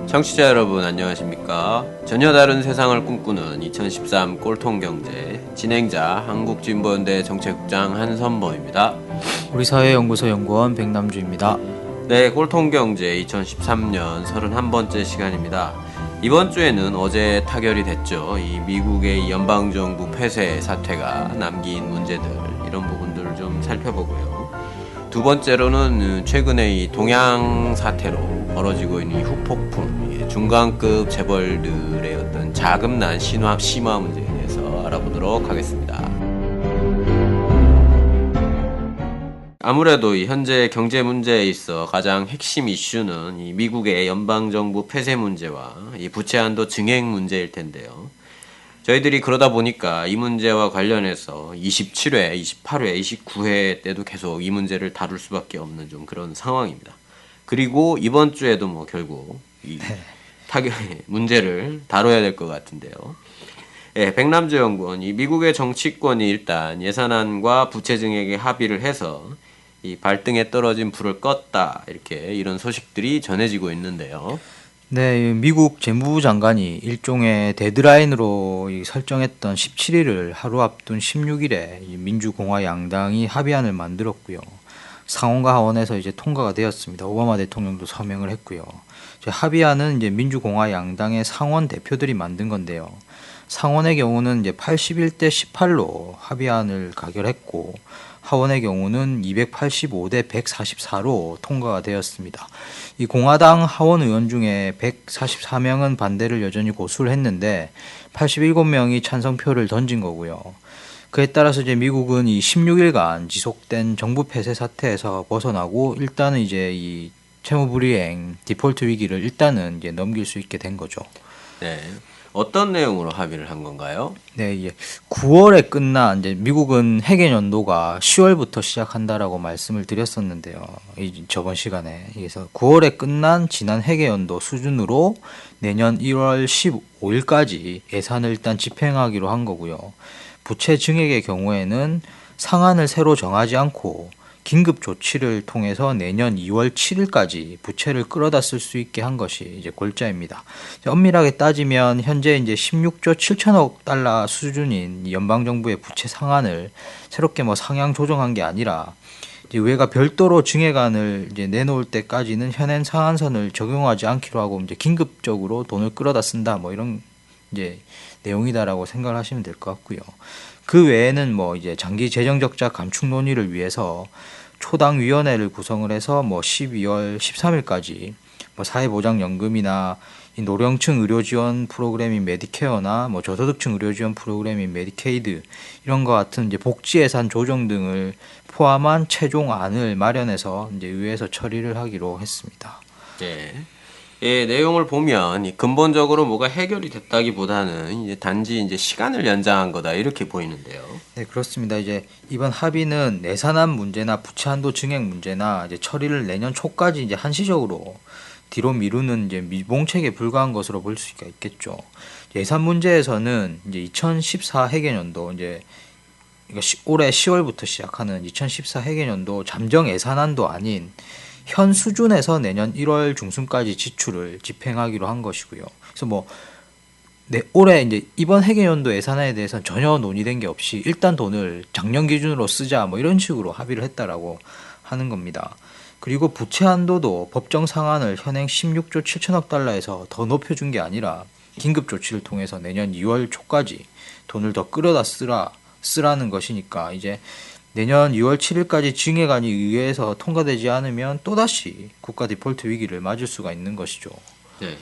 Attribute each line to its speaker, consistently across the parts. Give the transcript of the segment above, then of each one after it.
Speaker 1: 청취자 여러분 안녕하십니까? 전혀 다른 세상을 꿈꾸는 2013 꼴통경제 진행자 한국진보연대 정책국장 한선보입니다.
Speaker 2: 우리사회연구소 연구원 백남주입니다.
Speaker 1: 네, 꼴통경제 2013년 31번째 시간입니다. 이번 주에는 어제 타결이 됐죠. 이 미국의 연방정부 폐쇄 사태가 남긴 문제들 이런 부분들을 좀 살펴보고요. 두 번째로는 최근에 이 동양 사태로 벌어지고 있는 이 후폭풍, 중간급 재벌들의 어떤 자금난 심화 문제에 대해서 알아보도록 하겠습니다. 아무래도 이 현재 경제 문제에 있어 가장 핵심 이슈는 이 미국의 연방정부 폐쇄 문제와 이 부채 한도 증액 문제일 텐데요. 저희들이 그러다 보니까 이 문제와 관련해서 27회, 28회, 29회 때도 계속 이 문제를 다룰 수밖에 없는 좀 그런 상황입니다. 그리고 이번 주에도 결국 이 타결의 문제를 다뤄야 될 것 같은데요. 예, 백남주 연구원, 이 미국의 정치권이 일단 예산안과 부채 증액에 합의를 해서 이 발등에 떨어진 불을 껐다 이런 소식들이 전해지고 있는데요.
Speaker 2: 네, 미국 재무부 장관이 일종의 데드라인으로 설정했던 17일을 하루 앞둔 16일에 민주공화 양당이 합의안을 만들었고요. 상원과 하원에서 통과가 되었습니다. 오바마 대통령도 서명을 했고요. 합의안은 민주공화 양당의 상원 대표들이 만든 건데요. 상원의 경우는 81대 18로 합의안을 가결했고 하원의 경우는 285대 144로 통과가 되었습니다. 이 공화당 하원 의원 중에 144명은 반대를 여전히 고수를 했는데 87명이 찬성표를 던진 거고요. 그에 따라서 미국은 이 16일간 지속된 정부 폐쇄 사태에서 벗어나고 일단은 이 채무불이행 디폴트 위기를 일단은 넘길 수 있게 된 거죠.
Speaker 1: 네. 어떤 내용으로 합의를 한 건가요?
Speaker 2: 네, 9월에 끝난 미국은 해계 연도가 10월부터 시작한다라고 말씀을 드렸었는데요. 저번 시간에. 그래서 9월에 끝난 지난 해계 연도 수준으로 내년 1월 15일까지 예산을 일단 집행하기로 한 거고요. 부채 증액의 경우에는 상한을 새로 정하지 않고 긴급 조치를 통해서 내년 2월 7일까지 부채를 끌어다 쓸 수 있게 한 것이 골자입니다. 엄밀하게 따지면 현재 16조 7천억 달러 수준인 연방정부의 부채 상한을 새롭게 상향 조정한 게 아니라 의회가 별도로 증액안을 내놓을 때까지는 현행 상한선을 적용하지 않기로 하고 긴급적으로 돈을 끌어다 쓴다 이런 내용이다라고 생각을 하시면 될 것 같고요. 그 외에는 장기 재정 적자 감축 논의를 위해서 초당 위원회를 구성을 해서 12월 13일까지 사회보장연금이나 이 노령층 의료 지원 프로그램인 메디케어나 저소득층 의료 지원 프로그램인 메디케이드 이런 것 같은 복지 예산 조정 등을 포함한 최종안을 마련해서 의회에서 처리를 하기로 했습니다.
Speaker 1: 네. 예, 내용을 보면 근본적으로 뭐가 해결이 됐다기보다는 단지 시간을 연장한 거다 이렇게 보이는데요.
Speaker 2: 네, 그렇습니다. 이번 합의는 예산안 문제나 부채 한도 증액 문제나 처리를 내년 초까지 한시적으로 뒤로 미루는 미봉책에 불과한 것으로 볼 수가 있겠죠. 예산 문제에서는 2014 회계연도 올해 10월부터 시작하는 2014 회계연도 잠정 예산안도 아닌 현 수준에서 내년 1월 중순까지 지출을 집행하기로 한 것이고요. 그래서 올해 이번 회계연도 예산안에 대해서는 전혀 논의된 게 없이 일단 돈을 작년 기준으로 쓰자 이런 식으로 합의를 했다라고 하는 겁니다. 그리고 부채 한도도 법정 상한을 현행 16조 7천억 달러에서 더 높여준 게 아니라 긴급 조치를 통해서 내년 2월 초까지 돈을 더 끌어다 쓰라는 것이니까 내년 2월 7일까지 증액안이 의회에서 통과되지 않으면 또다시 국가 디폴트 위기를 맞을 수가 있는 것이죠.
Speaker 1: 네.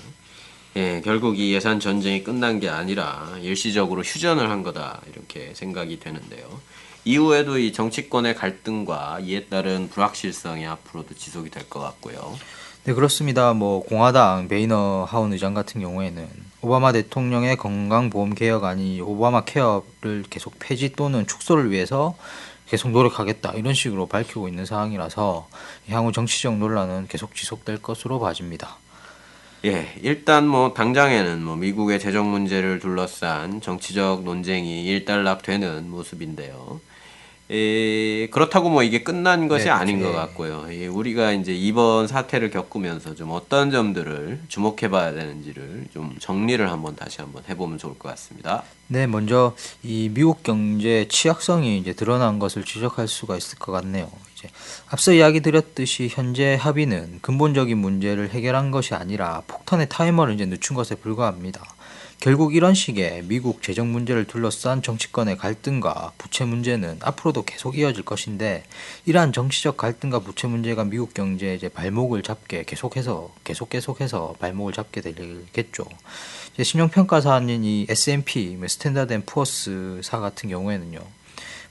Speaker 1: 예, 결국 이 예산 전쟁이 끝난 게 아니라 일시적으로 휴전을 한 거다 이렇게 생각이 되는데요. 이후에도 이 정치권의 갈등과 이에 따른 불확실성이 앞으로도 지속이 될 것 같고요.
Speaker 2: 네, 그렇습니다. 공화당 베이너 하원 의장 같은 경우에는 오바마 대통령의 건강보험 개혁안이 오바마 케어를 계속 폐지 또는 축소를 위해서 계속 노력하겠다 이런 식으로 밝히고 있는 상황이라서 향후 정치적 논란은 계속 지속될 것으로 봐집니다.
Speaker 1: 예, 일단 당장에는 미국의 재정 문제를 둘러싼 정치적 논쟁이 일단락되는 모습인데요. 그렇다고 뭐 이게 끝난 것이
Speaker 2: 네,
Speaker 1: 아닌
Speaker 2: 그쵸.
Speaker 1: 것
Speaker 2: 예.
Speaker 1: 같고요. 우리가 이제 이번 사태를 겪으면서 좀 어떤 점들을 주목해 봐야 되는지를 좀 정리를 다시 한번 해보면 좋을 것 같습니다.
Speaker 2: 네, 먼저 이 미국 경제의 취약성이 이제 드러난 것을 지적할 수가 있을 것 같네요. 이제 앞서 이야기 드렸듯이 현재 합의는 근본적인 문제를 해결한 것이 아니라 폭탄의 타이머를 이제 늦춘 것에 불과합니다. 결국 이런 식의 미국 재정 문제를 둘러싼 정치권의 갈등과 부채 문제는 앞으로도 계속 이어질 것인데, 이러한 정치적 갈등과 부채 문제가 미국 경제의 이제 발목을 잡게 계속해서 발목을 잡게 되겠죠. 이제 신용평가사인 이 S&P, 스탠다드 앤 푸어스사 같은 경우에는요,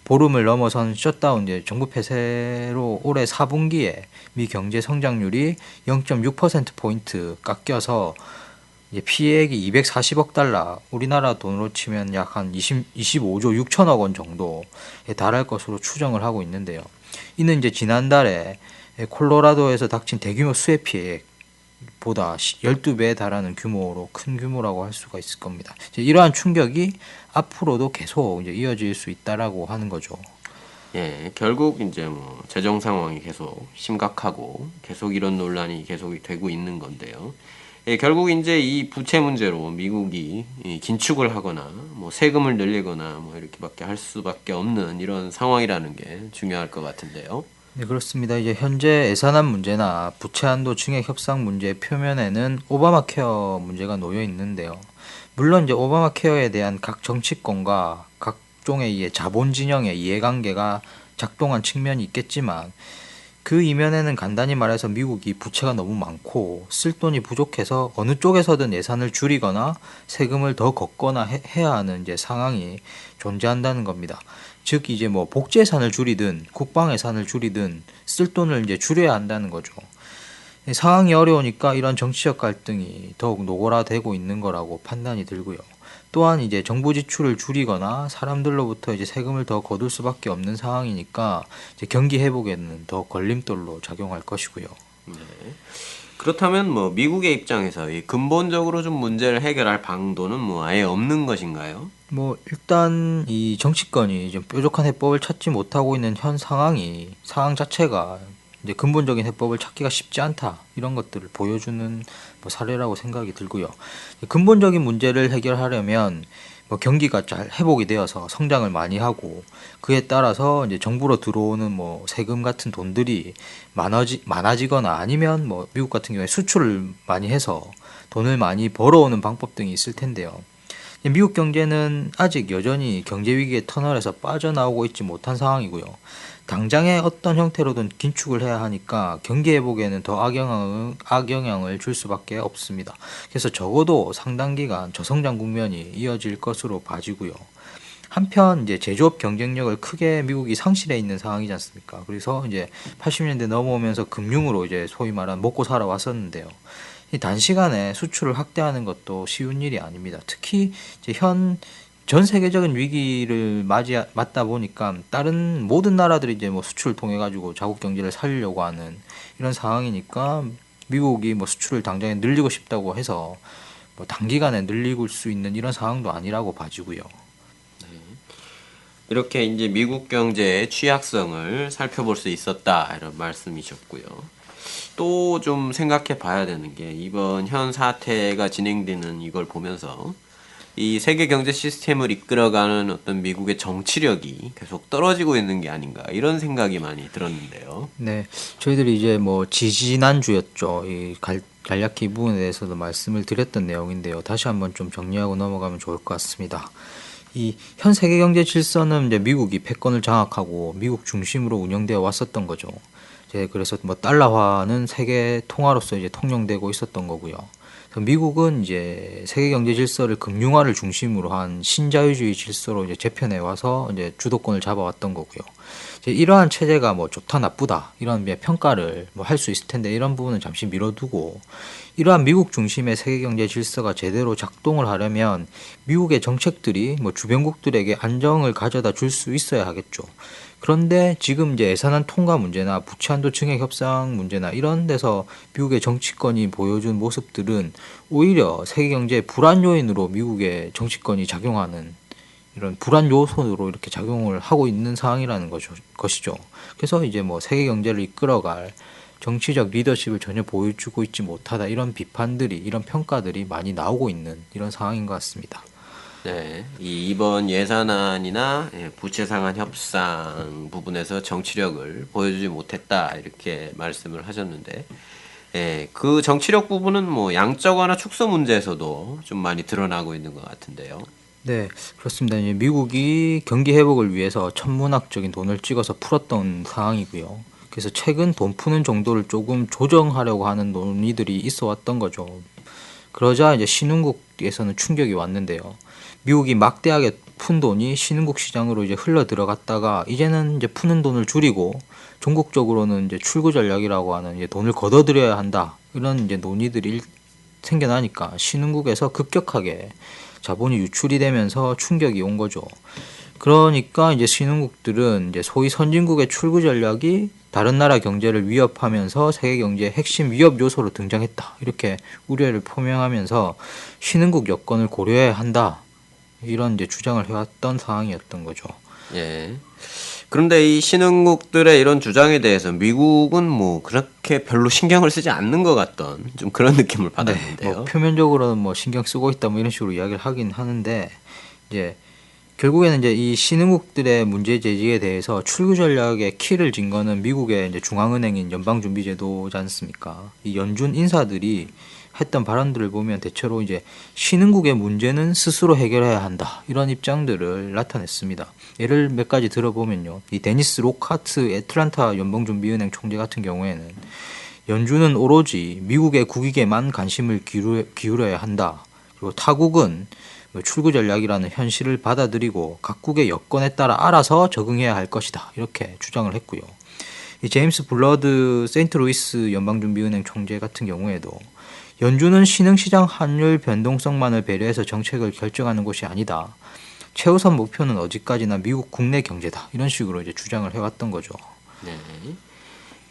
Speaker 2: 보름을 넘어선 셧다운 이제 정부 폐쇄로 올해 4분기에 미 경제 성장률이 0.6%포인트 깎여서 이제 피해액이 240억 달러, 우리나라 돈으로 치면 약 한 25조 6천억 원 정도에 달할 것으로 추정을 하고 있는데요. 이는 이제 지난달에 콜로라도에서 닥친 대규모 수해 피해보다 12배에 달하는 규모로 큰 규모라고 할 수가 있을 겁니다. 이제 이러한 충격이 앞으로도 계속 이제 이어질 수 있다라고 하는 거죠.
Speaker 1: 결국 이제 뭐 재정 상황이 계속 심각하고 계속 이런 논란이 계속이 되고 있는 건데요. 결국 이제 이 부채 문제로 미국이 이 긴축을 하거나 뭐 세금을 늘리거나 뭐 이렇게밖에 할 수밖에 없는 이런 상황이라는 게 중요할 것 같은데요.
Speaker 2: 네, 그렇습니다. 이제 현재 예산안 문제나 부채 한도 증액 협상 문제의 표면에는 오바마 케어 문제가 놓여 있는데요. 물론 이제 오바마 케어에 대한 각 정치권과 각종의 자본 진영의 이해관계가 작동한 측면이 있겠지만, 그 이면에는 간단히 말해서 미국이 부채가 너무 많고 쓸 돈이 부족해서 어느 쪽에서든 예산을 줄이거나 세금을 더 걷거나 해야 하는 이제 상황이 존재한다는 겁니다. 즉 이제 뭐 복지 예산을 줄이든 국방 예산을 줄이든 쓸 돈을 이제 줄여야 한다는 거죠. 상황이 어려우니까 이런 정치적 갈등이 더욱 노골화되고 있는 거라고 판단이 들고요. 또한 이제 정부 지출을 줄이거나 사람들로부터 이제 세금을 더 거둘 수밖에 없는 상황이니까 이제 경기 회복에는 더 걸림돌로 작용할 것이고요.
Speaker 1: 네. 그렇다면 뭐 미국의 입장에서 이 근본적으로 좀 문제를 해결할 방도는 뭐 아예 없는 것인가요?
Speaker 2: 뭐 일단 이 정치권이 좀 뾰족한 해법을 찾지 못하고 있는 현 상황 자체가 이제 근본적인 해법을 찾기가 쉽지 않다, 이런 것들을 보여주는 뭐 사례라고 생각이 들고요. 근본적인 문제를 해결하려면 뭐 경기가 잘 회복이 되어서 성장을 많이 하고, 그에 따라서 이제 정부로 들어오는 뭐 세금 같은 돈들이 많아지거나, 아니면 뭐 미국 같은 경우에 수출을 많이 해서 돈을 많이 벌어오는 방법 등이 있을 텐데요. 미국 경제는 아직 여전히 경제 위기의 터널에서 빠져나오고 있지 못한 상황이고요. 당장의 어떤 형태로든 긴축을 해야 하니까 경기 회복에는 더 악영향을 줄 수밖에 없습니다. 그래서 적어도 상당 기간 저성장 국면이 이어질 것으로 봐지고요. 한편 이제 제조업 경쟁력을 크게 미국이 상실해 있는 상황이지 않습니까? 그래서 이제 80년대 넘어오면서 금융으로 이제 소위 말하는 먹고 살아 왔었는데요. 이 단시간에 수출을 확대하는 것도 쉬운 일이 아닙니다. 특히 이제 전 세계적인 위기를 맞다 보니까 다른 모든 나라들이 이제 뭐 수출을 통해 가지고 자국 경제를 살리려고 하는 이런 상황이니까, 미국이 뭐 수출을 당장에 늘리고 싶다고 해서 뭐 단기간에 늘릴 수 있는 이런 상황도 아니라고 봐지고요.
Speaker 1: 이렇게 이제 미국 경제의 취약성을 살펴볼 수 있었다 이런 말씀이셨고요. 또 좀 생각해 봐야 되는 게 이번 현 사태가 진행되는 이걸 보면서 이 세계 경제 시스템을 이끌어가는 어떤 미국의 정치력이 계속 떨어지고 있는 게 아닌가 이런 생각이 많이 들었는데요.
Speaker 2: 네, 저희들이 이제 뭐 지지난주였죠. 이 간략히 이 부분에 대해서도 말씀을 드렸던 내용인데요. 다시 한번 좀 정리하고 넘어가면 좋을 것 같습니다. 이 현 세계 경제 질서는 이제 미국이 패권을 장악하고 미국 중심으로 운영되어 왔었던 거죠. 이제 그래서 뭐 달러화는 세계 통화로서 이제 통용되고 있었던 거고요. 그래서 미국은 이제 세계 경제 질서를 금융화를 중심으로 한 신자유주의 질서로 이제 재편해 와서 이제 주도권을 잡아왔던 거고요. 이제 이러한 체제가 뭐 좋다 나쁘다 이런 평가를 뭐 할 수 있을 텐데, 이런 부분은 잠시 미뤄두고, 이러한 미국 중심의 세계 경제 질서가 제대로 작동을 하려면 미국의 정책들이 뭐 주변국들에게 안정을 가져다 줄 수 있어야 하겠죠. 그런데 지금 이제 예산안 통과 문제나 부채 한도 증액 협상 문제나 이런 데서 미국의 정치권이 보여준 모습들은 오히려 세계 경제의 불안 요인으로 미국의 정치권이 작용하는 이런 불안 요소로 이렇게 작용을 하고 있는 상황이라는 것이죠. 그래서 이제 뭐 세계 경제를 이끌어갈 정치적 리더십을 전혀 보여주고 있지 못하다, 이런 비판들이, 이런 평가들이 많이 나오고 있는 이런 상황인 것 같습니다.
Speaker 1: 네, 이번 예산안이나 부채 상한 협상 부분에서 정치력을 보여주지 못했다 이렇게 말씀을 하셨는데, 그 정치력 부분은 뭐 양적 완화 축소 문제에서도 좀 많이 드러나고 있는 것 같은데요.
Speaker 2: 네, 그렇습니다. 이제 미국이 경기 회복을 위해서 천문학적인 돈을 찍어서 풀었던 상황이고요. 그래서 최근 돈 푸는 정도를 조금 조정하려고 하는 논의들이 있어 왔던 거죠. 그러자 이제 신흥국에서는 충격이 왔는데요. 미국이 막대하게 푼 돈이 신흥국 시장으로 이제 흘러 들어갔다가 이제는 이제 푸는 돈을 줄이고 종국적으로는 이제 출구 전략이라고 하는 이제 돈을 걷어들여야 한다, 이런 이제 논의들이 생겨나니까 신흥국에서 급격하게 자본이 유출이 되면서 충격이 온 거죠. 그러니까 이제 신흥국들은 이제 소위 선진국의 출구 전략이 다른 나라 경제를 위협하면서 세계 경제의 핵심 위협 요소로 등장했다, 이렇게 우려를 표명하면서 신흥국 여건을 고려해야 한다, 이런 이제 주장을 해왔던 상황이었던 거죠.
Speaker 1: 예. 그런데 이 신흥국들의 이런 주장에 대해서 미국은 뭐 그렇게 별로 신경을 쓰지 않는 것 같던 좀 그런 느낌을 받았는데요.
Speaker 2: 뭐 표면적으로는 뭐 신경 쓰고 있다 뭐 이런 식으로 이야기를 하긴 하는데, 이제 결국에는 이제 이 신흥국들의 문제 제기에 대해서 출구 전략의 키를 진 거는 미국의 이제 중앙은행인 연방준비제도지 않습니까? 이 연준 인사들이 했던 발언들을 보면 대체로 이제 신흥국의 문제는 스스로 해결해야 한다, 이런 입장들을 나타냈습니다. 예를 몇 가지 들어보면요, 이 데니스 로카트 애틀란타 연방준비은행 총재 같은 경우에는 연준은 오로지 미국의 국익에만 관심을 기울여야 한다, 그리고 타국은 출구 전략이라는 현실을 받아들이고 각국의 여건에 따라 알아서 적응해야 할 것이다, 이렇게 주장을 했고요. 이 제임스 블러드 세인트루이스 연방준비은행 총재 같은 경우에도 연준은 신흥시장 환율 변동성만을 배려해서 정책을 결정하는 것이 아니다, 최우선 목표는 어디까지나 미국 국내 경제다, 이런 식으로 이제 주장을 해왔던 거죠.
Speaker 1: 네.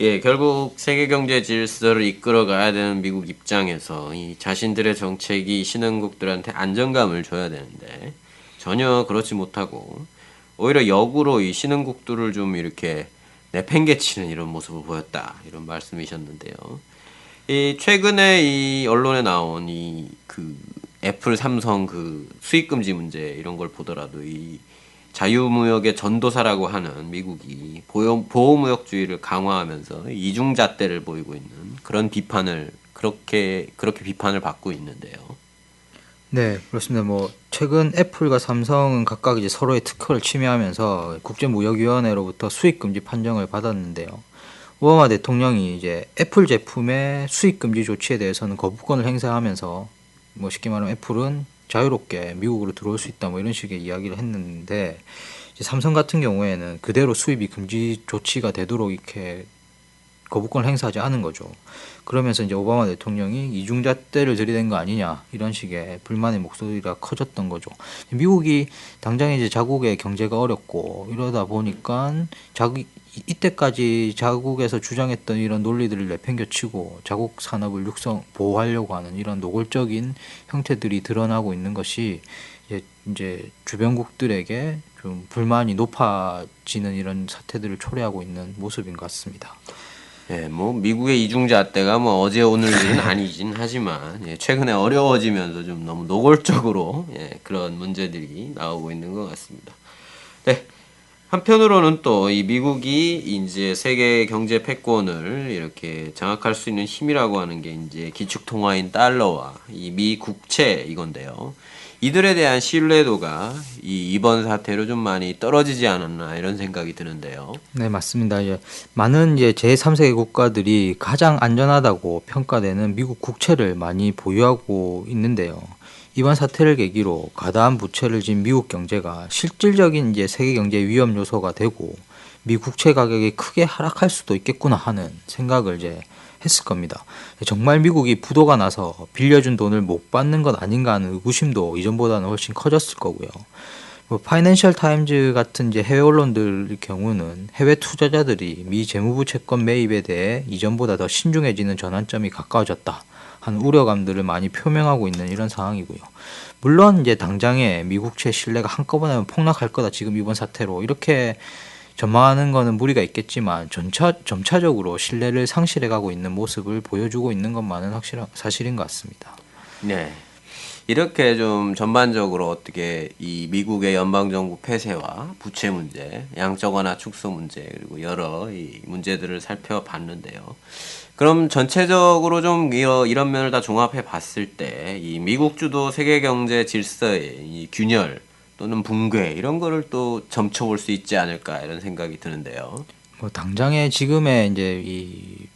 Speaker 1: 예, 결국 세계 경제 질서를 이끌어 가야 되는 미국 입장에서 이 자신들의 정책이 신흥국들한테 안정감을 줘야 되는데 전혀 그렇지 못하고 오히려 역으로 이 신흥국들을 좀 이렇게 내팽개치는 이런 모습을 보였다, 이런 말씀이셨는데요. 이 최근에 이 언론에 나온 이 그 애플, 삼성 그 수입 금지 문제 이런 걸 보더라도 이 자유무역의 전도사라고 하는 미국이 보호무역주의를 강화하면서 이중잣대를 보이고 있는 그런 비판을 그렇게 비판을 받고 있는데요.
Speaker 2: 네, 그렇습니다. 뭐 최근 애플과 삼성은 각각 이제 서로의 특허를 침해하면서 국제무역위원회로부터 수입 금지 판정을 받았는데요. 오바마 대통령이 이제 애플 제품의 수입 금지 조치에 대해서는 거부권을 행사하면서 뭐 쉽게 말하면 애플은 자유롭게 미국으로 들어올 수 있다, 뭐 이런 식의 이야기를 했는데, 이제 삼성 같은 경우에는 그대로 수입이 금지 조치가 되도록 이렇게 거부권을 행사하지 않은 거죠. 그러면서 이제 오바마 대통령이 이중잣대를 들이댄 거 아니냐, 이런 식의 불만의 목소리가 커졌던 거죠. 미국이 당장 이제 자국의 경제가 어렵고 이러다 보니까 이때까지 자국에서 주장했던 이런 논리들을 내팽겨치고 자국 산업을 보호하려고 하는 이런 노골적인 형태들이 드러나고 있는 것이 이제 주변국들에게 좀 불만이 높아지는 이런 사태들을 초래하고 있는 모습인 것 같습니다.
Speaker 1: 예, 뭐 미국의 이중잣대가 뭐 어제 오늘 일은 아니긴 하지만 최근에 어려워지면서 좀 너무 노골적으로 그런 문제들이 나오고 있는 것 같습니다. 네. 한편으로는 또 이 미국이 이제 세계 경제 패권을 이렇게 장악할 수 있는 힘이라고 하는 게 이제 기축통화인 달러와 이 미 국채 이건데요. 이들에 대한 신뢰도가 이번 사태로 좀 많이 떨어지지 않았나, 이런 생각이 드는데요.
Speaker 2: 네, 맞습니다. 많은 제3세계 국가들이 가장 안전하다고 평가되는 미국 국채를 많이 보유하고 있는데요. 이번 사태를 계기로 과다한 부채를 진 미국 경제가 실질적인 세계 경제 위험 요소가 되고 미 국채 가격이 크게 하락할 수도 있겠구나 하는 생각을 했을 겁니다. 정말 미국이 부도가 나서 빌려준 돈을 못 받는 것 아닌가 하는 의구심도 이전보다는 훨씬 커졌을 거고요. 파이낸셜 타임즈 같은 해외 언론들의 경우는 해외 투자자들이 미 재무부 채권 매입에 대해 이전보다 더 신중해지는 전환점이 가까워졌다 하는 우려감들을 많이 표명하고 있는 이런 상황이고요. 물론 이제 당장에 미국채 신뢰가 한꺼번에 폭락할 거다 지금 이번 사태로 이렇게 전망하는 거는 무리가 있겠지만 점차적으로 신뢰를 상실해가고 있는 모습을 보여주고 있는 것만은 확실한 사실인 것 같습니다.
Speaker 1: 네. 이렇게 좀 전반적으로 어떻게 이 미국의 연방정부 폐쇄와 부채 문제, 양적 완화 축소 문제 그리고 여러 이 문제들을 살펴봤는데요. 그럼 전체적으로 좀 이런 면을 다 종합해 봤을 때 이 미국 주도 세계 경제 질서의 이 균열 또는 붕괴 이런 거를 또 점쳐볼 수 있지 않을까 이런 생각이 드는데요.
Speaker 2: 뭐 당장에 지금의 이제 이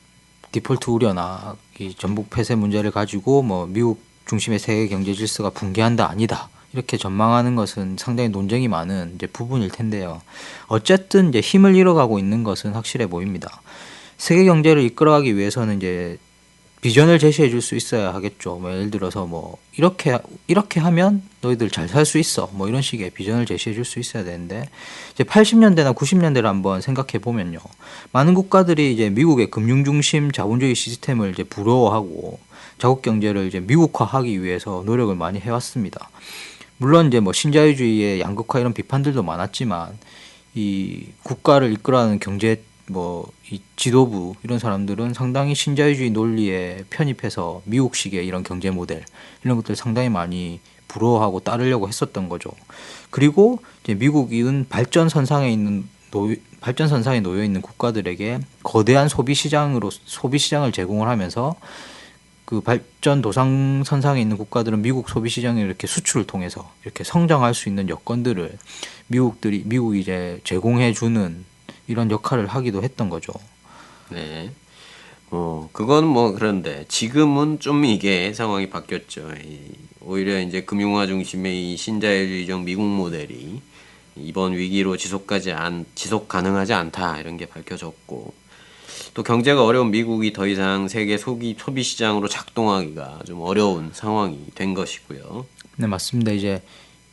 Speaker 2: 디폴트 우려나 이 전북 폐쇄 문제를 가지고 뭐 미국 중심의 세계 경제 질서가 붕괴한다 아니다 이렇게 전망하는 것은 상당히 논쟁이 많은 이제 부분일 텐데요. 어쨌든 이제 힘을 잃어가고 있는 것은 확실해 보입니다. 세계 경제를 이끌어가기 위해서는 이제 비전을 제시해 줄 수 있어야 하겠죠. 뭐 예를 들어서 뭐 이렇게 하면 너희들 잘 살 수 있어. 뭐 이런 식의 비전을 제시해 줄 수 있어야 되는데 이제 80년대나 90년대를 한번 생각해 보면요. 많은 국가들이 이제 미국의 금융 중심 자본주의 시스템을 이제 부러워하고 자국 경제를 이제 미국화하기 위해서 노력을 많이 해왔습니다. 물론 이제 뭐 신자유주의의 양극화 이런 비판들도 많았지만 이 국가를 이끌어가는 경제 뭐 이 지도부 이런 사람들은 상당히 신자유주의 논리에 편입해서 미국식의 이런 경제 모델 이런 것들 상당히 많이 부러워하고 따르려고 했었던 거죠. 그리고 이제 미국은 발전선상에 놓여 있는 국가들에게 거대한 소비 시장을 제공을 하면서 그 발전 도상선상에 있는 국가들은 미국 소비 시장에 이렇게 수출을 통해서 이렇게 성장할 수 있는 여건들을 미국이 이제 제공해 주는 이런 역할을 하기도 했던 거죠.
Speaker 1: 네. 그건 뭐 그런데 지금은 좀 이게 상황이 바뀌었죠. 오히려 이제 금융화 중심의 이 신자유주의적 미국 모델이 이번 위기로 지속 가능하지 않다 이런 게 밝혀졌고 또 경제가 어려운 미국이 더 이상 세계 소비 시장으로 작동하기가 좀 어려운 상황이 된 것이고요.
Speaker 2: 네, 맞습니다. 이제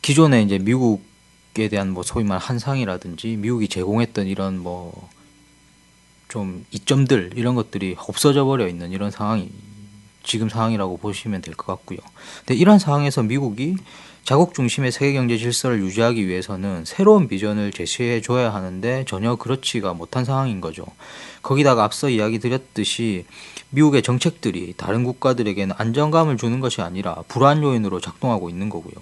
Speaker 2: 기존에 이제 미국에 대한 뭐 소위 말 한상이라든지 미국이 제공했던 이런 뭐 좀 이점들 이런 것들이 없어져 버려 있는 이런 상황이 지금 상황이라고 보시면 될 것 같고요. 근데 이런 상황에서 미국이 자국 중심의 세계 경제 질서를 유지하기 위해서는 새로운 비전을 제시해 줘야 하는데 전혀 그렇지가 못한 상황인 거죠. 거기다가 앞서 이야기 드렸듯이 미국의 정책들이 다른 국가들에게는 안정감을 주는 것이 아니라 불안 요인으로 작동하고 있는 거고요.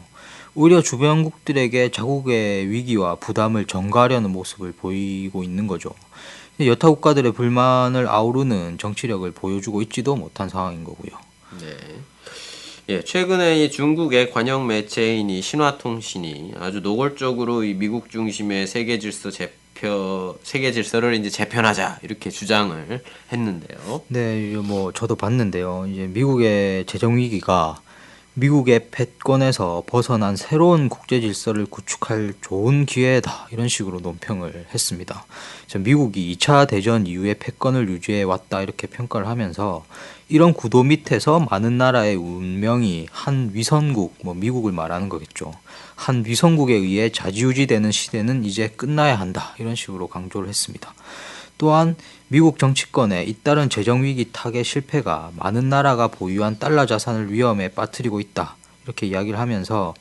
Speaker 2: 오히려 주변국들에게 자국의 위기와 부담을 전가하려는 모습을 보이고 있는 거죠. 여타 국가들의 불만을 아우르는 정치력을 보여주고 있지도 못한 상황인 거고요.
Speaker 1: 네. 예, 최근에 이 중국의 관영 매체인 이 신화통신이 아주 노골적으로 이 미국 중심의 세계 질서를 이제 재편하자 이렇게 주장을 했는데요.
Speaker 2: 네, 뭐 저도 봤는데요. 이제 미국의 재정 위기가 미국의 패권에서 벗어난 새로운 국제 질서를 구축할 좋은 기회다. 이런 식으로 논평을 했습니다. 미국이 2차 대전 이후에 패권을 유지해 왔다. 이렇게 평가를 하면서 이런 구도 밑에서 많은 나라의 운명이 한 위선국, 뭐 미국을 말하는 거겠죠. 한 위선국에 의해 좌지우지되는 시대는 이제 끝나야 한다. 이런 식으로 강조를 했습니다. 또한 미국 정치권의 잇따른 재정위기 타개 실패가 많은 나라가 보유한 달러 자산을 위험에 빠뜨리고 있다. 이렇게 이야기를 하면서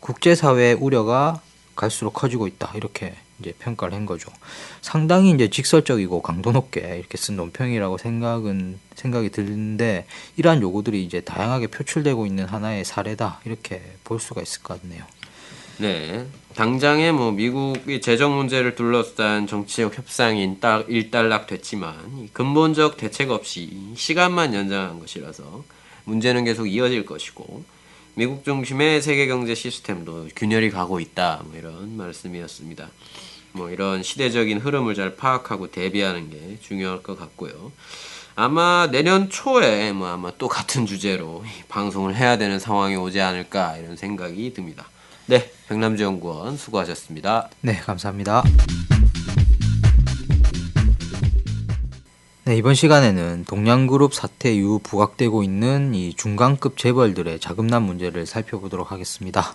Speaker 2: 국제사회의 우려가 갈수록 커지고 있다. 이렇게 이제 평가를 한 거죠. 상당히 이제 직설적이고 강도 높게 이렇게 쓴 논평이라고 생각이 드는데 이러한 요구들이 이제 다양하게 표출되고 있는 하나의 사례다. 이렇게 볼 수가 있을 것 같네요.
Speaker 1: 네. 당장에 뭐 미국이 재정 문제를 둘러싼 정치적 협상이 일단락됐지만 이 근본적 대책 없이 시간만 연장한 것이라서 문제는 계속 이어질 것이고 미국 중심의 세계 경제 시스템도 균열이 가고 있다. 뭐 이런 말씀이었습니다. 뭐 이런 시대적인 흐름을 잘 파악하고 대비하는 게 중요할 것 같고요. 아마 내년 초에 뭐 아마 또 같은 주제로 방송을 해야 되는 상황이 오지 않을까 이런 생각이 듭니다. 네, 백남주 연구원 수고하셨습니다.
Speaker 2: 네, 감사합니다. 네, 이번 시간에는 동양그룹 사태 이후 부각되고 있는 이 중간급 재벌들의 자금난 문제를 살펴보도록 하겠습니다.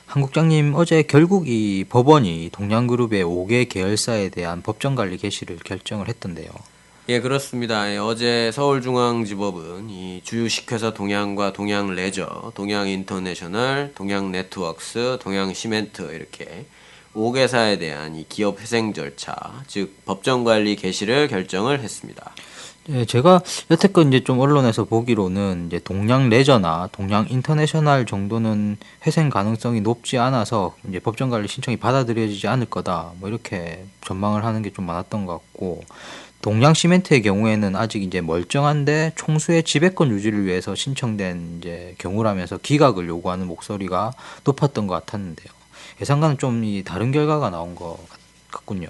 Speaker 2: 한 국장님, 어제 결국 이 법원이 동양그룹의 5개 계열사에 대한 법정관리 개시를 결정을 했던데요.
Speaker 1: 예, 그렇습니다. 예, 어제 서울중앙지법은 이 주식회사 동양과 동양레저, 동양인터내셔널, 동양네트워크스, 동양시멘트 이렇게 5개사에 대한 이 기업회생 절차, 즉 법정관리 개시를 결정을 했습니다.
Speaker 2: 예, 제가 여태껏 이제 좀 언론에서 보기로는 이제 동양 레저나 동양 인터내셔널 정도는 회생 가능성이 높지 않아서 이제 법정 관리 신청이 받아들여지지 않을 거다. 뭐 이렇게 전망을 하는 게 좀 많았던 것 같고, 동양 시멘트의 경우에는 아직 이제 멀쩡한데 총수의 지배권 유지를 위해서 신청된 이제 경우라면서 기각을 요구하는 목소리가 높았던 것 같았는데요. 예상과는 좀 이 다른 결과가 나온 것 같군요.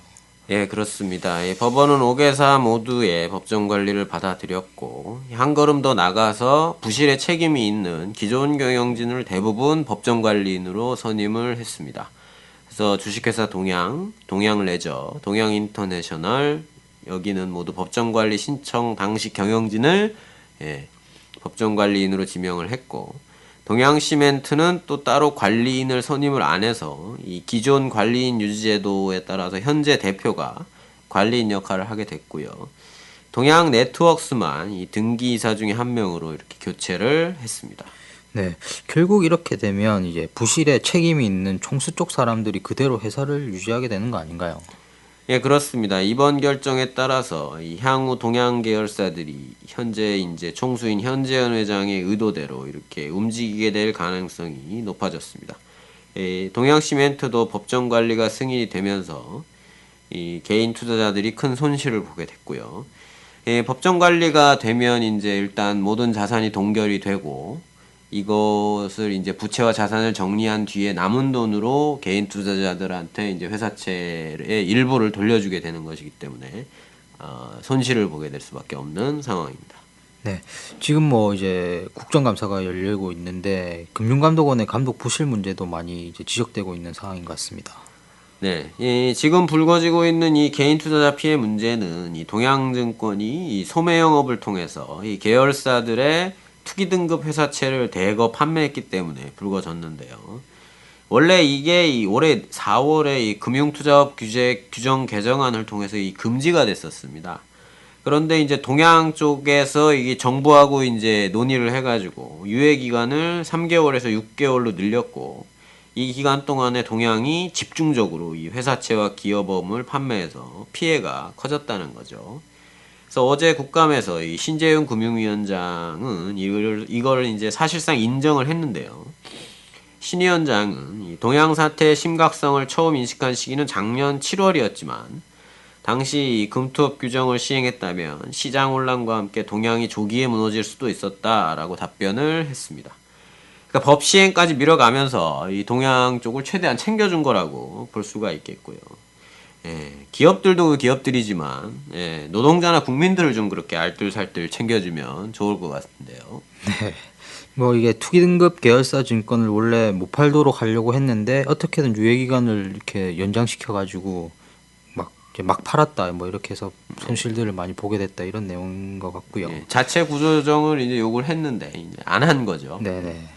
Speaker 1: 예, 그렇습니다. 이 법원은 5개사 모두의 법정 관리를 받아들였고, 한 걸음 더 나가서 부실의 책임이 있는 기존 경영진을 대부분 법정 관리인으로 선임을 했습니다. 그래서 주식회사 동양, 동양레저, 동양인터내셔널, 여기는 모두 법정 관리 신청 당시 경영진을 법정 관리인으로 지명을 했고, 동양시멘트는 또 따로 관리인을 선임을 안 해서 이 기존 관리인 유지제도에 따라서 현재 대표가 관리인 역할을 하게 됐고요. 동양네트워크스만 이 등기이사 중에 한 명으로 이렇게 교체를 했습니다.
Speaker 2: 네, 결국 이렇게 되면 이제 부실에 책임이 있는 총수 쪽 사람들이 그대로 회사를 유지하게 되는 거 아닌가요?
Speaker 1: 예, 그렇습니다. 이번 결정에 따라서 이 향후 동양 계열사들이 현재 이제 총수인 현재현 회장의 의도대로 이렇게 움직이게 될 가능성이 높아졌습니다. 동양시멘트도 법정 관리가 승인이 되면서 이 개인 투자자들이 큰 손실을 보게 됐고요. 법정 관리가 되면 이제 일단 모든 자산이 동결이 되고 이것을 이제 부채와 자산을 정리한 뒤에 남은 돈으로 개인 투자자들한테 이제 회사채의 일부를 돌려주게 되는 것이기 때문에 손실을 보게 될 수밖에 없는 상황입니다.
Speaker 2: 네, 지금 뭐 이제 국정감사가 열리고 있는데 금융감독원의 감독 부실 문제도 많이 이제 지적되고 있는 상황인 것 같습니다.
Speaker 1: 네, 지금 불거지고 있는 이 개인 투자자 피해 문제는 이 동양증권이 이 소매 영업을 통해서 이 계열사들의 투기 등급 회사채를 대거 판매했기 때문에 불거졌는데요. 원래 이게 이 올해 4월에 이 금융투자업 규정 개정안을 통해서 이 금지가 됐었습니다. 그런데 이제 동양 쪽에서 이게 정부하고 이제 논의를 해가지고 유예 기간을 3개월에서 6개월로 늘렸고 이 기간 동안에 동양이 집중적으로 이 회사채와 기업업을 판매해서 피해가 커졌다는 거죠. 그래서 어제 국감에서 이 신재윤 금융위원장은 이걸 이제 사실상 인정을 했는데요. 신 위원장은 이 동양 사태의 심각성을 처음 인식한 시기는 작년 7월이었지만 당시 금투업 규정을 시행했다면 시장 혼란과 함께 동양이 조기에 무너질 수도 있었다라고 답변을 했습니다. 그러니까 법 시행까지 미뤄가면서 이 동양 쪽을 최대한 챙겨준 거라고 볼 수가 있겠고요. 기업들도 기업들이지만 노동자나 국민들을 좀 그렇게 알뜰살뜰 챙겨주면 좋을 것 같은데요.
Speaker 2: 네, 뭐 이게 투기 등급 계열사 증권을 원래 못 팔도록 하려고 했는데 어떻게든 유예 기간을 이렇게 연장시켜 가지고 막 팔았다 뭐 이렇게 해서 손실들을 많이 보게 됐다 이런 내용인 것 같고요.
Speaker 1: 자체 구조조정을 이제 요구를 했는데 안 한 거죠.
Speaker 2: 네네.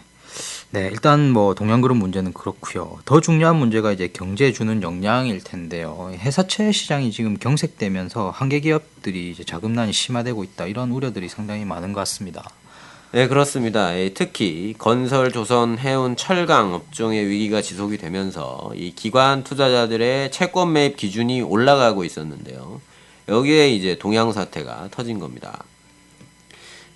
Speaker 2: 네, 일단 뭐 동양그룹 문제는 그렇고요. 더 중요한 문제가 이제 경제에 주는 영향일 텐데요. 회사채 시장이 지금 경색되면서 한계 기업들이 이제 자금난이 심화되고 있다 이런 우려들이 상당히 많은 것 같습니다.
Speaker 1: 네, 그렇습니다. 특히 건설, 조선, 해운, 철강 업종의 위기가 지속이 되면서 이 기관 투자자들의 채권 매입 기준이 올라가고 있었는데요. 여기에 이제 동양 사태가 터진 겁니다.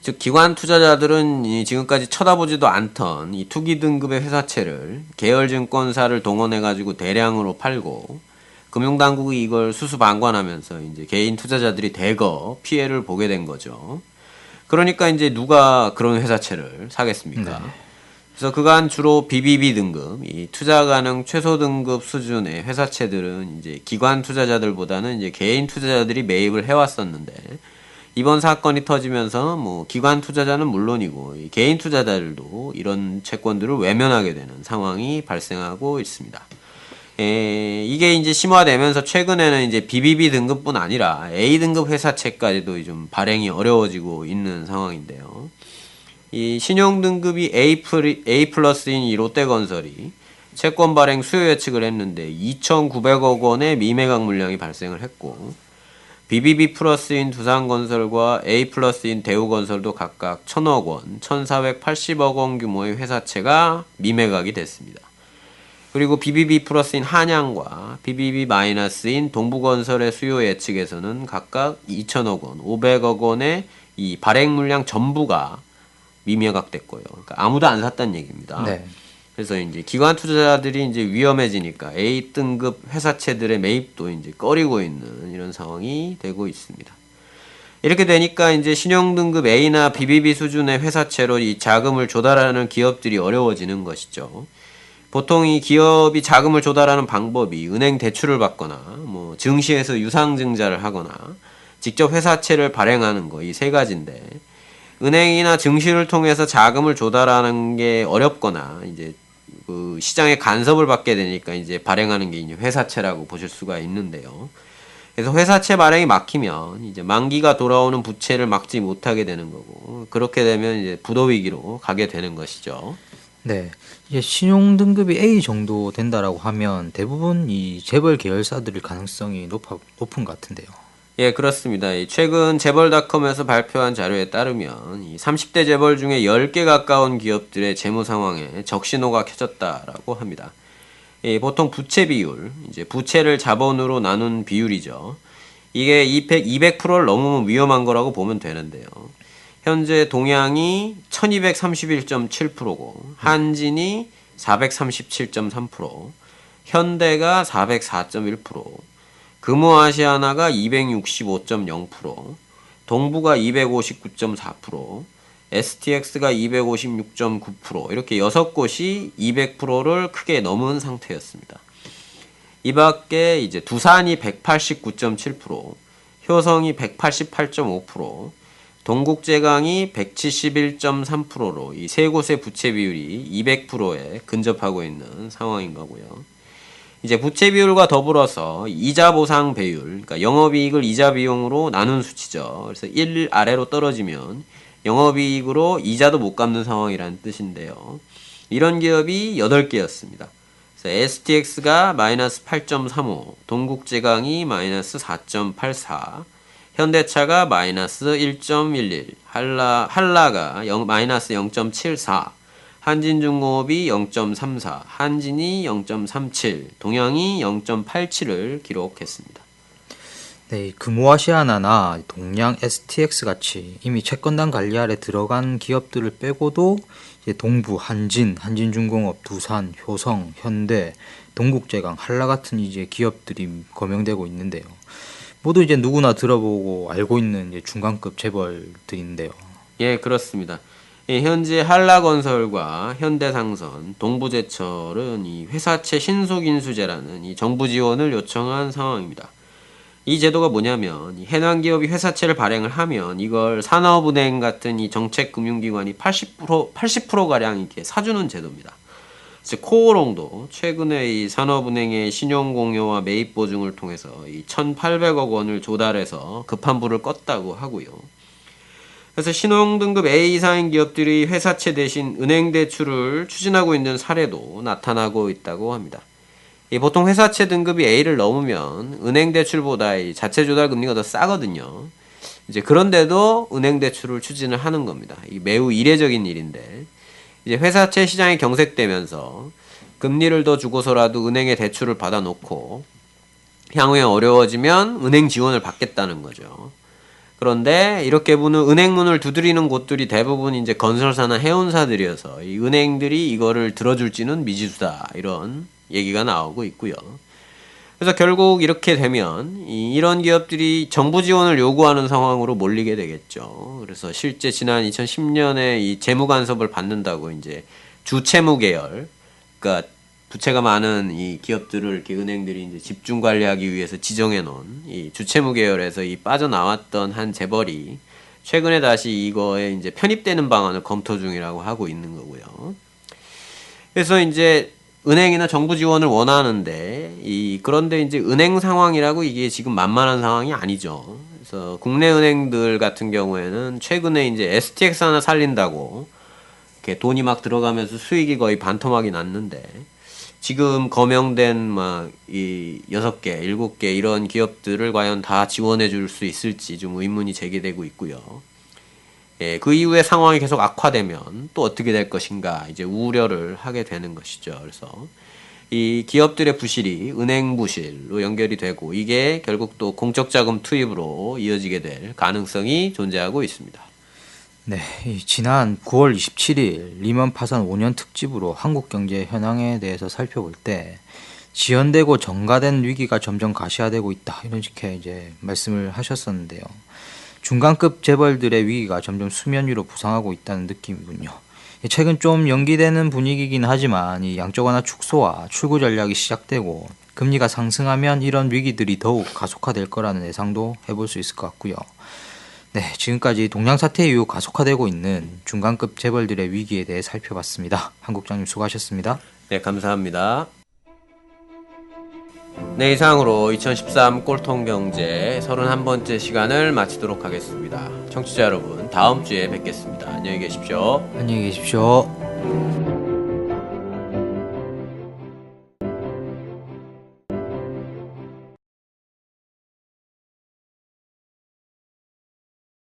Speaker 1: 즉 기관 투자자들은 지금까지 쳐다보지도 않던 이 투기 등급의 회사채를 계열증권사를 동원해 가지고 대량으로 팔고 금융당국이 이걸 수수방관하면서 이제 개인 투자자들이 대거 피해를 보게 된 거죠. 그러니까 이제 누가 그런 회사채를 사겠습니까? 네. 그래서 그간 주로 BBB 등급, 이 투자 가능 최소 등급 수준의 회사채들은 이제 기관 투자자들보다는 이제 개인 투자자들이 매입을 해왔었는데 이번 사건이 터지면서 뭐 기관 투자자는 물론이고 개인 투자자들도 이런 채권들을 외면하게 되는 상황이 발생하고 있습니다. 이게 이제 심화되면서 최근에는 이제 BBB 등급뿐 아니라 A 등급 회사채까지도 좀 발행이 어려워지고 있는 상황인데요. 이 신용 등급이 A 플러스인 이 롯데건설이 채권 발행 수요 예측을 했는데 2,900억 원의 미매각 물량이 발생을 했고 BBB 플러스인 두산건설과 A 플러스인 대우건설도 각각 1,000억 원, 1,480억 원 규모의 회사채가 미매각이 됐습니다. 그리고 BBB 플러스인 한양과 BBB 마이너스인 동부건설의 수요 예측에서는 각각 2,000억 원, 500억 원의 이 발행 물량 전부가 미매각됐고요. 그러니까 아무도 안 샀다는 얘기입니다.
Speaker 2: 네.
Speaker 1: 그래서 이제 기관 투자자들이 이제 위험해지니까 A 등급 회사채들의 매입도 이제 꺼리고 있는 이런 상황이 되고 있습니다. 이렇게 되니까 이제 신용 등급 A나 BBB 수준의 회사채로 이 자금을 조달하는 기업들이 어려워지는 것이죠. 보통 이 기업이 자금을 조달하는 방법이 은행 대출을 받거나 뭐 증시에서 유상증자를 하거나 직접 회사채를 발행하는 거 이 세 가지인데 은행이나 증시를 통해서 자금을 조달하는 게 어렵거나 이제 그 시장에 간섭을 받게 되니까 이제 발행하는 게 이제 회사채라고 보실 수가 있는데요. 그래서 회사채 발행이 막히면 이제 만기가 돌아오는 부채를 막지 못하게 되는 거고 그렇게 되면 이제 부도 위기로 가게 되는 것이죠.
Speaker 2: 네. 이제 신용 등급이 A 정도 된다라고 하면 대부분 이 재벌 계열사들일 가능성이 높은 것 같은데요.
Speaker 1: 예, 그렇습니다. 최근 재벌닷컴에서 발표한 자료에 따르면 이 30대 재벌 중에 10개 가까운 기업들의 재무 상황에 적신호가 켜졌다라고 합니다. 보통 부채 비율, 이제 부채를 자본으로 나눈 비율이죠. 이게 200%를 넘으면 위험한 거라고 보면 되는데요. 현재 동양이 1231.7%고 한진이 437.3%, 현대가 404.1%, 금호아시아나가 265.0%, 동부가 259.4%, STX가 256.9% 이렇게 6곳이 200%를 크게 넘은 상태였습니다. 이 밖에 이제 두산이 189.7%, 효성이 188.5%, 동국제강이 171.3%로 이 세 곳의 부채 비율이 200%에 근접하고 있는 상황인 거고요. 이제 부채 비율과 더불어서 이자 보상 배율, 그러니까 영업이익을 이자 비용으로 나눈 수치죠. 그래서 1 아래로 떨어지면 영업이익으로 이자도 못 갚는 상황이라는 뜻인데요. 이런 기업이 8개였습니다. 그래서 STX가 마이너스 8.35, 동국제강이 마이너스 4.84, 현대차가 마이너스 1.11, 한라가 마이너스 0.74, 한진중공업이 0.34, 한진이 0.37, 동양이 0.87을 기록했습니다.
Speaker 2: 네, 금호아시아나나 동양 STX 같이 이미 채권단 관리 아래 들어간 기업들을 빼고도 이제 동부, 한진중공업, 두산, 효성, 현대, 동국제강, 한라 같은 이제 기업들이 거명되고 있는데요. 모두 이제 누구나 들어보고 알고 있는 이제 중간급 재벌들인데요.
Speaker 1: 예, 그렇습니다. 현재 한라건설과 현대상선, 동부제철은 이 회사채 신속인수제라는 이 정부 지원을 요청한 상황입니다. 이 제도가 뭐냐면 해당 기업이 회사채를 발행을 하면 이걸 산업은행 같은 이 정책금융기관이 80%가량 이렇게 사주는 제도입니다. 코오롱도 최근에 이 산업은행의 신용공여와 매입 보증을 통해서 이 1,800억 원을 조달해서 급한 불을 껐다고 하고요. 그래서 신용등급 A 이상인 기업들이 회사채 대신 은행 대출을 추진하고 있는 사례도 나타나고 있다고 합니다. 보통 회사채 등급이 A를 넘으면 은행 대출보다 이 자체 조달 금리가 더 싸거든요. 이제 그런데도 은행 대출을 추진을 하는 겁니다. 이 매우 이례적인 일인데 이제 회사채 시장이 경색되면서 금리를 더 주고서라도 은행에 대출을 받아놓고 향후에 어려워지면 은행 지원을 받겠다는 거죠. 그런데 이렇게 보는 은행 문을 두드리는 곳들이 대부분 이제 건설사나 해운사들이어서 이 은행들이 이거를 들어줄지는 미지수다 이런 얘기가 나오고 있고요. 그래서 결국 이렇게 되면 이런 기업들이 정부 지원을 요구하는 상황으로 몰리게 되겠죠. 그래서 실제 지난 2010년에 이 재무 간섭을 받는다고 이제 주채무 계열, 그러니까 부채가 많은 이 기업들을 이렇게 은행들이 이제 집중 관리하기 위해서 지정해 놓은 이 주채무 계열에서 이 빠져나왔던 한 재벌이 최근에 다시 이거에 이제 편입되는 방안을 검토 중이라고 하고 있는 거고요. 그래서 이제 은행이나 정부 지원을 원하는데 그런데 이제 은행 상황이라고 이게 지금 만만한 상황이 아니죠. 그래서 국내 은행들 같은 경우에는 최근에 이제 STX 하나 살린다고 이렇게 돈이 막 들어가면서 수익이 거의 반토막이 났는데 지금 거명된 막 이 6개, 7개 이런 기업들을 과연 다 지원해 줄 수 있을지 좀 의문이 제기되고 있고요. 예, 그 이후에 상황이 계속 악화되면 또 어떻게 될 것인가 이제 우려를 하게 되는 것이죠. 그래서 이 기업들의 부실이 은행 부실로 연결이 되고 이게 결국 또 공적 자금 투입으로 이어지게 될 가능성이 존재하고 있습니다.
Speaker 2: 네, 이 지난 9월 27일 리먼 파산 5년 특집으로 한국 경제 현황에 대해서 살펴볼 때 지연되고 전가된 위기가 점점 가시화되고 있다 이렇게 이제 말씀을 하셨었는데요. 중간급 재벌들의 위기가 점점 수면 위로 부상하고 있다는 느낌이군요. 최근 좀 연기되는 분위기긴 하지만 이 양적 완화 축소와 출구 전략이 시작되고 금리가 상승하면 이런 위기들이 더욱 가속화될 거라는 예상도 해볼 수 있을 것 같고요. 네, 지금까지 동양 사태 이후 가속화되고 있는 중간급 재벌들의 위기에 대해 살펴봤습니다. 한 국장님 수고하셨습니다.
Speaker 1: 네, 감사합니다. 네, 이상으로 2013 꼴통경제 31번째 시간을 마치도록 하겠습니다. 청취자 여러분, 다음 주에 뵙겠습니다. 안녕히 계십시오.
Speaker 2: 안녕히 계십시오.